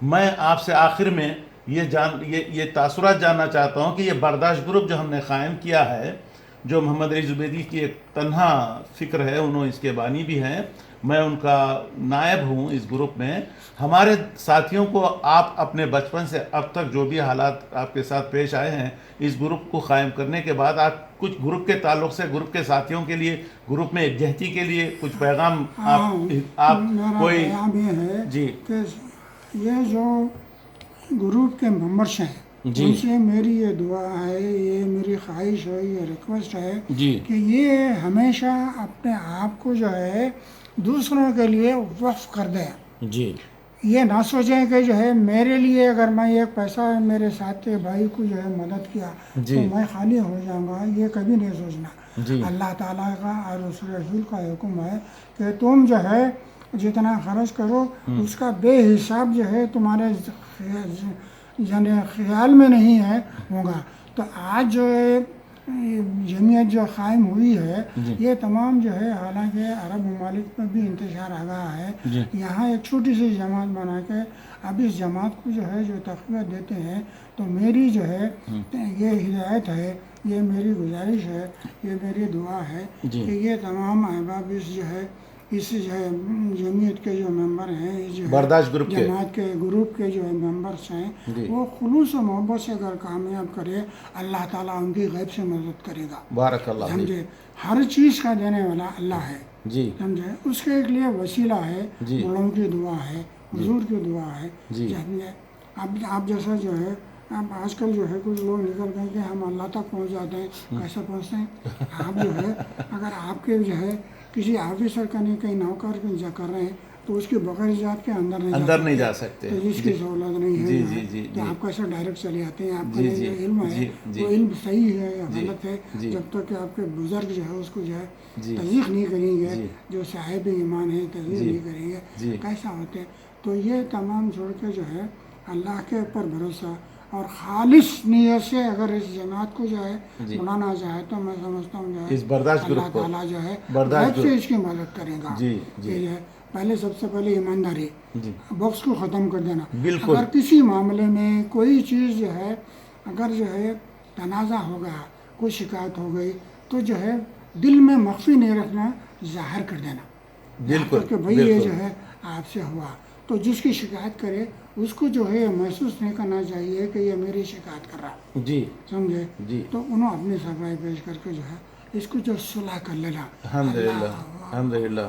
میں آپ سے آخر میں یہ تاثرات جاننا چاہتا ہوں کہ یہ برداشت گروپ جو ہم نے قائم کیا ہے، جو محمد علی زبیدی کی ایک تنہا فکر ہے، انہوں اس کے بانی بھی ہیں، میں ان کا نائب ہوں اس گروپ میں. ہمارے ساتھیوں کو آپ اپنے بچپن سے اب تک جو بھی حالات آپ کے ساتھ پیش آئے ہیں، اس گروپ کو قائم کرنے کے بعد آپ کچھ گروپ کے تعلق سے، گروپ کے ساتھیوں کے لیے، گروپ میں یکجہتی کے لیے کچھ پیغام ہاں، آپ میرا کوئی. پیغام یہ ہے جی کہ یہ جو گروپ کے ممبرس ہیں جی ان سے میری یہ دعا ہے، یہ میری خواہش ہے، یہ ریکویسٹ ہے جی کہ یہ ہمیشہ اپنے آپ کو جو ہے دوسروں کے لیے وقف کر دیں. جی یہ نہ سوچیں کہ جو ہے میرے لیے اگر میں ایک پیسہ میرے ساتھ بھائی کو جو ہے مدد کیا جی تو میں خالی ہو جاؤں گا، یہ کبھی نہیں سوچنا. جی اللہ تعالیٰ کا اور اس رسول کا حکم ہے کہ تم جو ہے جتنا خرچ کرو اس کا بے حساب جو ہے تمہارے یعنی خیال میں نہیں ہے ہوگا. تو آج جو ہے جمعیت جو قائم ہوئی ہے، جی یہ تمام جو ہے حالانکہ عرب ممالک میں بھی انتشار آ گیا ہے، جی یہاں ایک چھوٹی سی جماعت بنا کے اب اس جماعت کو جو ہے جو تقویت دیتے ہیں. تو میری جو ہے یہ ہدایت ہے، یہ میری گزارش ہے، یہ میری دعا ہے جی کہ یہ تمام احباب اس جو ہے جمعیت کے جو ممبر ہیں، اس جو ہے برداشت گروپ کے. جماعت کے گروپ کے جو ممبرس ہیں، جی وہ خلوص و محبت سے اگر کامیاب کرے، اللہ تعالیٰ ان کی غیب سے مدد کرے گا. بارک اللہ فیک. سمجھے، ہر چیز کا دینے والا اللہ ہے. جی سمجھے، اس کے لیے وسیلہ ہے، جی بڑوں کی دعا ہے، حضور کی دعا ہے. جی سمجھے، اب جیسا جو ہے اب آج کل جو ہے کچھ لوگ نکل گئے کہ ہم اللہ تک پہنچ جاتے ہیں. کیسے پہنچتے ہیں؟ آپ جو ہے اگر آپ کے جو ہے کسی آفیسر کا نہیں کہیں نوکر کر رہے ہیں تو اس کی بغیر اجازت کے اندر نہیں جا سکتے. تو جس کی سہولت نہیں ہے جی جو جی ہے جی کہ جی آپ کیسے ڈائریکٹ چلے آتے ہیں. آپ کا جی جو جی علم ہے جی جی وہ علم صحیح ہے یا جی غلط ہے، جی جب تک کہ آپ کے بزرگ جو ہے اس کو جو ہے جی تصدیق نہیں کریں گے، جی جو صاحب ایمان ہے تصدیق جی نہیں کریں گے، جی کیسا ہوتے. تو یہ تمام چھوڑ کے جو ہے اللہ کے اوپر بھروسہ اور خالص نیت سے اگر اس جماعت کو جو ہے جی بنانا چاہے تو میں سمجھتا ہوں جو ہے اس برداشت اللہ گروپ کو. تعالیٰ جو ہے برداشت غیب سے گروپ. اس کی مدد کرے گا. جی جی یہ جو ہے پہلے سب سے پہلے ایمانداری، جی بخس کو ختم کر دینا. بالکل. اگر کسی معاملے میں کوئی چیز جو ہے اگر جو ہے تنازع ہو گیا، کوئی شکایت ہو گئی تو جو ہے دل میں مخفی نہیں رکھنا، ظاہر کر دینا. بالکل کہ بھئی یہ بالکل. جو ہے آپ سے ہوا. تو جس کی شکایت کرے اس کو جو ہے محسوس نہیں کرنا چاہیے کہ یہ میری شکایت کر رہا. جی سمجھے، جی تو انہوں اپنی صفائی پیش کر کے جو ہے اس کو جو صلح کر لینا. الحمد للہ الحمد للہ.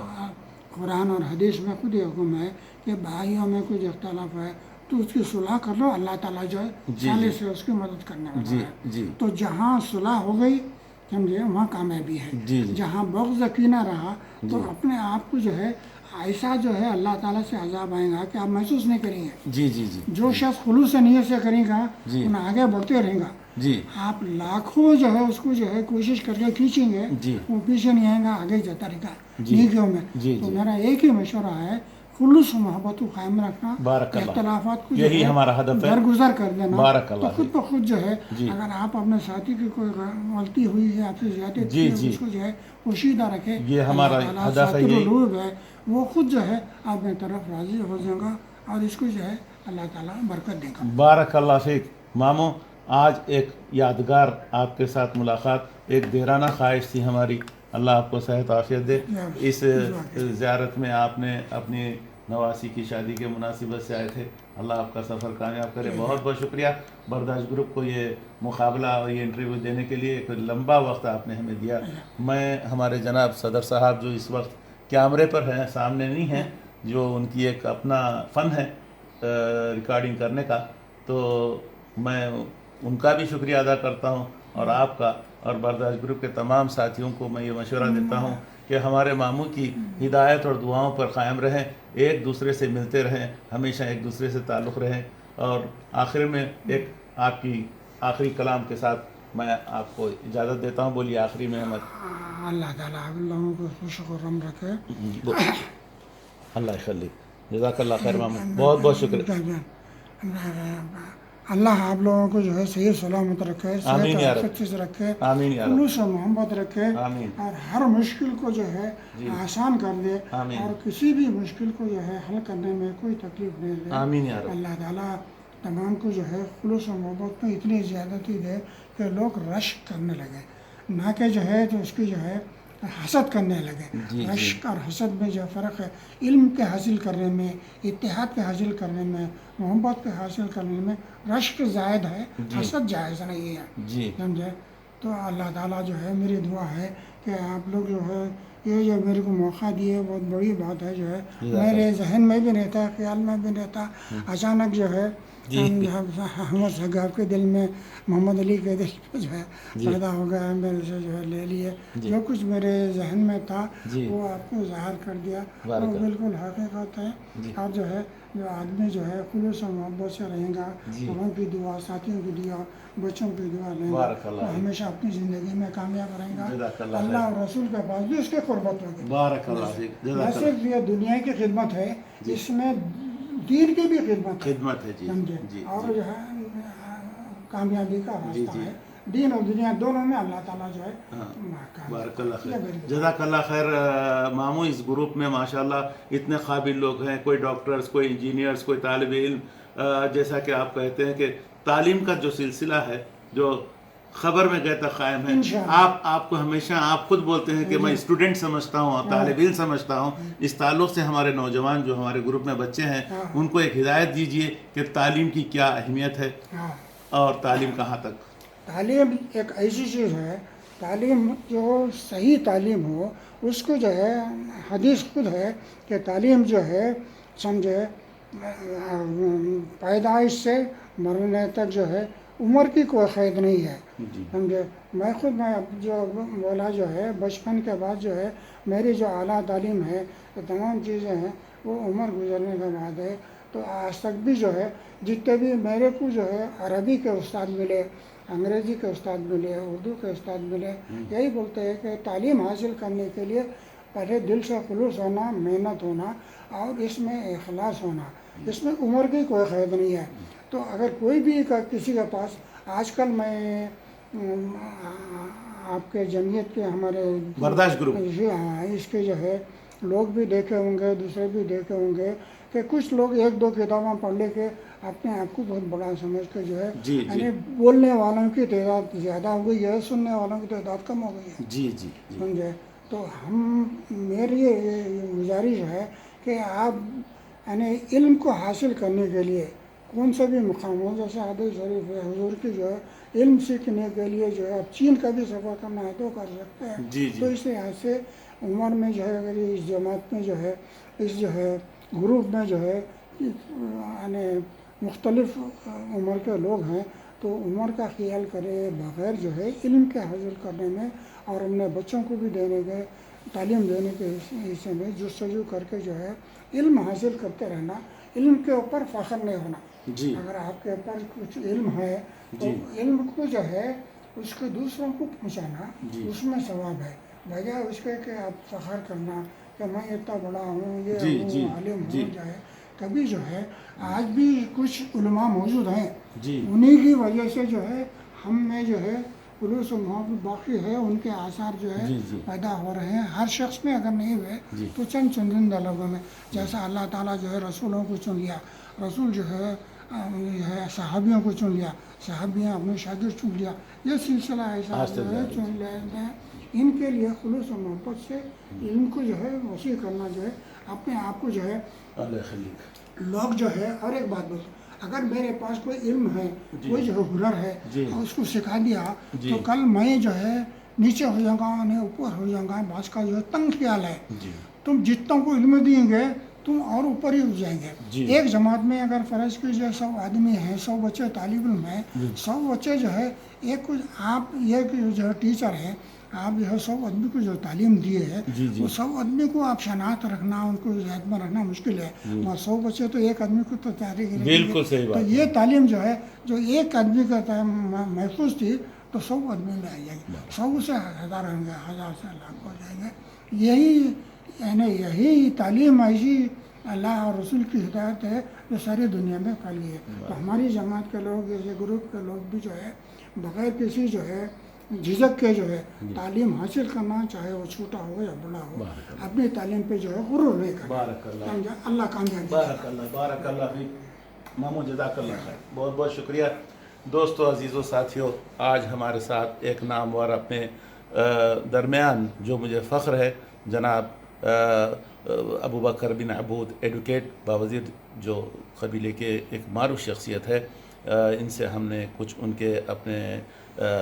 قرآن اور حدیث میں خود یہ حکم ہے کہ بھائیوں میں کچھ اختلاف ہے تو اس کی صلح کر لو، اللہ تعالیٰ جو ہے جی سالے جی سے اس کی مدد کرنے والا جی ہے. جی تو جہاں صلح ہو گئی سمجھے وہاں کامیابی ہے. جی جی جہاں بغض کینہ رہا تو جی اپنے آپ کو جو ہے ایسا جو ہے اللہ تعالیٰ سے عذاب آئے گا کہ آپ محسوس نہیں کریں گے. جی جی جی جو شخص خلوص نیت سے کرے گا جی ان آگے بڑھتے رہیں گا. جی آپ لاکھوں جو ہے اس کو جو ہے کوشش کر کے کھینچیں گے، جی وہ پیچھے نہیں آئے گا، آگے جاتا رہے گا جی نیکیوں میں. جی تو جی. میرا ایک ہی مشورہ ہے، خلوص و محبت کو قائم رکھنا، بارک اللہ. اختلافات کو جو یہی ہے ہمارا ہدف ہے. درگزر کر دینا. بارک تو اللہ خود فیک. بخود جو ہے جی اگر آپ اپنے ساتھی کی کوئی غلطی ہوئی ہے، آپ سے زیادتی جی کی ہے، جی اس کو جو ہے پوشیدہ رکھے. یہ اللہ ہمارا تعالیٰ ہدف ہے. ساتر یہی القلوب ہے، وہ خود جو ہے اپنے طرف راضی ہو جائے گا اور اس کو جو ہے اللہ تعالیٰ برکت دے گا. بارک اللہ فیک. ماموں، آج ایک یادگار آپ کے ساتھ ملاقات، ایک دیرانہ خواہش تھی ہماری. اللہ آپ کو صحت عافیت دے. اس زیارت میں آپ نے اپنی نواسی کی شادی کے مناسبت سے آئے تھے. اللہ آپ کا سفر کامیاب کرے. بہت بہت شکریہ برداشت گروپ کو یہ مقابلہ اور یہ انٹرویو دینے کے لیے. ایک لمبا وقت آپ نے ہمیں دیا. میں ہمارے جناب صدر صاحب جو اس وقت کیمرے پر ہیں، سامنے نہیں ہیں، جو ان کی ایک اپنا فن ہے ریکارڈنگ کرنے کا، تو میں ان کا بھی شکریہ ادا کرتا ہوں اور آپ کا اور برداشت گروپ کے تمام ساتھیوں کو میں یہ مشورہ دیتا ہوں کہ ہمارے ماموں کی ہدایت اور دعاؤں پر قائم رہیں، ایک دوسرے سے ملتے رہیں، ہمیشہ ایک دوسرے سے تعلق رہیں. اور آخر میں ایک آپ کی آخری کلام کے ساتھ میں آپ کو اجازت دیتا ہوں. بولیے آخری میں. اللہ تعالیٰ آپ لوگوں کو خوش و خرم رکھے. اللہ یخليك. جزاک اللہ خیر ماموں. بہت بہت شکریہ. اللہ آپ لوگوں کو جو ہے صحیح سلامت رکھے، آمین یا صحت رب، اچھے سے رکھے، آمین یا رب، خلوص و محبت رکھے، آمین، اور ہر مشکل کو جو ہے آسان کر دے، آمین، اور کسی بھی مشکل کو جو ہے حل کرنے میں کوئی تکلیف نہیں دے۔ آمین یا رب، اللہ تعالیٰ تمام کو جو ہے خلوص و محبت میں اتنی زیادتی دے کہ لوگ رشک کرنے لگے، نہ کہ جو ہے تو اس کی جو ہے حسد کرنے لگے۔ جی، رشک اور حسد میں جو فرق ہے، علم کے حاصل کرنے میں، اتحاد کے حاصل کرنے میں، محبت کے حاصل کرنے میں رشک زائد ہے، حسد جائز نہیں ہے، جی، سمجھے؟ تو اللہ تعالیٰ جو ہے میری دعا ہے کہ آپ لوگ جو ہے یہ جو میرے کو موقع دیے بہت بڑی بات ہے، جو ہے میرے ذہن میں بھی نہیں تھا، خیال میں بھی نہیں تھا، اچانک جو ہے احمد صاحب کے دل میں، محمد علی کے دل میں جو ہے پیدا ہو گیا، میرے سے جو ہے لے لیے، جو کچھ میرے ذہن میں تھا وہ آپ کو ظاہر کر دیا، وہ بالکل حقیقت ہے۔ اور جو ہے جو آدمی جو ہے خلوص و محبت سے رہے گا، بڑوں کی دعا، ساتھیوں کی دعا، بچوں کی دعا لیں گا، وہ ہمیشہ اپنی زندگی میں کامیاب رہیں گا، اللہ اور رسول کے پاس بھی اس کے قربت ہوگی۔ بارک اللہ فیک، نہ صرف یہ دنیا کی خدمت ہے، اس میں دین کی بھی خدمت ہے، خدمت ہے، جی، سمجھے؟ جی، اور جو ہے کامیابی کا راستہ ہے، دین اور دنیا دونوں میں اللہ تعالیٰ جو ہے بارک اللہ خیر، جزاک اللہ خیر۔ ماموں اس گروپ میں ماشاءاللہ اتنے قابل لوگ ہیں، کوئی ڈاکٹرز، کوئی انجینئرز، کوئی طالب علم، جیسا کہ آپ کہتے ہیں کہ تعلیم کا جو سلسلہ ہے جو خبر میں گئے تک قائم ہے، آپ کو ہمیشہ آپ خود بولتے ہیں کہ میں اسٹوڈنٹ سمجھتا ہوں، طالب علم سمجھتا ہوں۔ اس تعلق سے ہمارے نوجوان جو ہمارے گروپ میں بچے ہیں ان کو ایک ہدایت دیجئے کہ تعلیم کی کیا اہمیت ہے اور تعلیم کہاں تک۔ تعلیم ایک ایسی چیز ہے، تعلیم جو صحیح تعلیم ہو اس کو جو ہے حدیث خود ہے کہ تعلیم جو ہے سمجھے پیدائش سے مرنے تک جو ہے عمر کی کوئی قید نہیں ہے، سمجھے؟ میں خود میں جو بولا جو ہے بچپن کے بعد جو ہے میری جو اعلیٰ تعلیم ہے، تو تمام چیزیں ہیں وہ عمر گزرنے کے بعد ہے۔ تو آج تک بھی جو ہے جتنے بھی میرے کو جو ہے عربی کے استاد ملے، انگریزی کے استاد ملے، اردو کے استاد ملے، یہی بولتے ہیں کہ تعلیم حاصل کرنے کے لیے پہلے دل سے خلوص ہونا، محنت ہونا، اور اس میں اخلاص ہونا، اس میں عمر کی کوئی قید نہیں ہے۔ تو اگر کوئی بھی کسی کے پاس، آج کل میں آپ کے جمعیت کے ہمارے برداشت گروپ، اس کے جو ہے لوگ بھی دیکھے ہوں گے، دوسرے بھی دیکھے ہوں گے کہ کچھ لوگ ایک دو کتابیں پڑھ لے کے اپنے آپ کو بہت بڑا سمجھ کے جو ہے یعنی بولنے والوں کی تعداد زیادہ ہو گئی ہے، سننے والوں کی تعداد کم ہو گئی ہے، جی جی سمجھے؟ تو میری گزارش ہے کہ آپ یعنی علم کو حاصل کرنے کے لیے کون سے بھی مقام ہو، جیسے حدیث شریف ہے حضور کی جو ہے علم سیکھنے کے لیے جو ہے آپ چین کا بھی سفر کرنا ہے تو کر سکتے ہیں۔ تو اس لحاظ سے عمر میں جو ہے اگر اس جماعت میں جو ہے اس جو ہے گروپ میں جو ہے یعنی مختلف عمر کے لوگ ہیں تو عمر کا خیال کرے بغیر جو ہے علم کے حاصل کرنے میں اور اپنے بچوں کو بھی دینے کے تعلیم دینے کے حصے میں جستجو کر کے جو ہے علم حاصل کرتے رہنا، علم کے اوپر فخر نہیں ہونا۔ اگر آپ کے اوپر کچھ علم ہے تو علم کو جو ہے اس کو دوسروں کو پہنچانا اس میں ثواب ہے، بجائے اس کے کہ آپ فخر کرنا کہ میں اتنا بڑا ہوں، یہ ہوں، عالم ہوں، جو ہے کبھی جو ہے آج بھی کچھ علماء موجود ہیں، انہی کی وجہ سے جو ہے ہم میں جو ہے خلوص و محبت باقی ہے، ان کے آثار جو ہے پیدا ہو رہے ہیں، ہر شخص میں اگر نہیں ہوئے تو چند چندندہ لوگوں میں، جیسا اللہ تعالیٰ جو ہے رسولوں کو چن لیا، رسول جو ہے صحابیوں کو چن لیا، صحابیاں اپنے شاگرد چن لیا، یہ سلسلہ ایسا جو ہے چن لیتے ہیں۔ ان کے لیے خلوص و محبت سے علم کو جو ہے وسیع کرنا جو ہے اپنے آپ کو جو ہے لوگ جو ہے۔ اور ایک بات بولو، اگر میرے پاس کوئی علم ہے، کوئی جو ہے ہنر ہے، اور اس کو سکھا دیا تو کل میں جو ہے نیچے ہو جاؤں گا، نہیں اوپر ہو جاؤں گا، بعض کا جو ہے تنگ خیال ہے، تم جتنا کو علم دیں گے تم اور اوپر ہی ہو جائیں گے۔ ایک جماعت میں اگر فرض کیجیے 100 آدمی ہیں، 100 بچے طالب علم ہیں، 100 بچے جو ہے ایک کچھ آپ یہ جو ہے ٹیچر ہیں، آپ جو ہے 100 آدمی کو جو تعلیم دیے ہے، وہ 100 آدمی کو آپ شناخت رکھنا، ان کو ذہن میں رکھنا مشکل ہے، اور 100 بچے تو ایک آدمی کو تو تیاری کریں گے، تو یہ تعلیم جو ہے جو ایک آدمی کا محفوظ تھی تو 100 آدمی میں آ جائے گی، 100 سے 1000 ہوں گے، 1000 سے لاکھ ہو جائیں گے۔ یہی یعنی یہی تعلیم ایسی اللہ اور رسول کی ہدایت ہے جو ساری دنیا میں پھیلی ہے. تو ہماری جماعت کے لوگ یہ گروپ کے لوگ بھی جو ہے بغیر کسی جو ہے جھجک کے جو ہے تعلیم حاصل کرنا، چاہے وہ چھوٹا ہو یا بڑا ہو، اپنی تعلیم پہ جو ہے غرور نہیں کرنا. بارک اللہ، اللہ کامیابی. بارک اللہ فیک ماموں، جزاک اللہ خیر. بہت بہت شکریہ. دوستو، عزیزو، ساتھیو، آج ہمارے ساتھ ایک نامور اپنے درمیان جو مجھے فخر ہے، جناب ابو بکر بن عبود ایڈوکیٹ باوزیر، جو قبیلے کے ایک معروف شخصیت ہے. ان سے ہم نے کچھ ان کے اپنے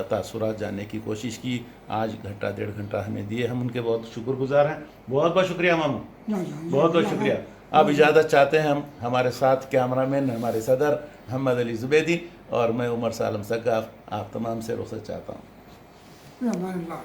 تاثرات جاننے کی کوشش کی. آج گھنٹہ 1.5 گھنٹہ ہمیں دیے، ہم ان کے بہت شکر گزار ہیں. بہت بہت شکریہ ماموں، بہت بہت شکریہ. اب اجازت چاہتے ہیں ہم. ہمارے ساتھ کیمرہ مین ہمارے صدر محمد علی زبیدی اور میں عمر سالم سقاف، آپ تمام سے رخصت چاہتا ہوں. اللہ.